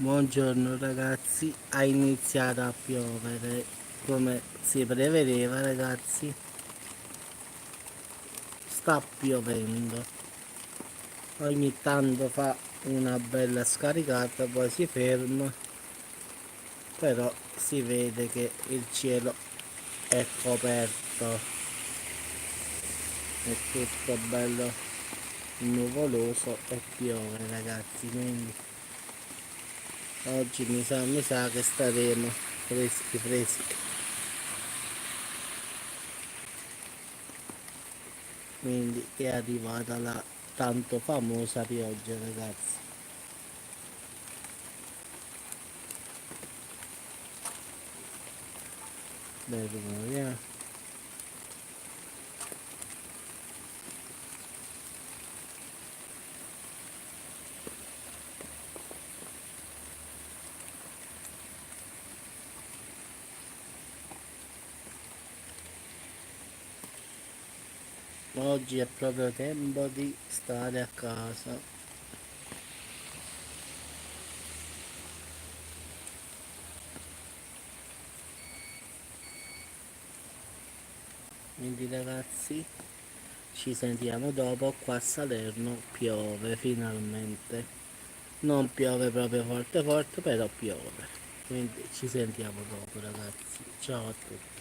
Buongiorno ragazzi, ha iniziato a piovere come si prevedeva ragazzi, sta piovendo, ogni tanto fa una bella scaricata poi si ferma, però si vede che il cielo è coperto, è tutto bello nuvoloso e piove ragazzi, quindi oggi mi sa che staremo freschi freschi. Quindi è arrivata la tanto famosa pioggia ragazzi. Beh, rumore, eh. Oggi è proprio tempo di stare a casa. Quindi ragazzi ci sentiamo dopo. Qua a Salerno piove finalmente. Non piove proprio forte forte, però piove. Quindi ci sentiamo dopo ragazzi. Ciao a tutti.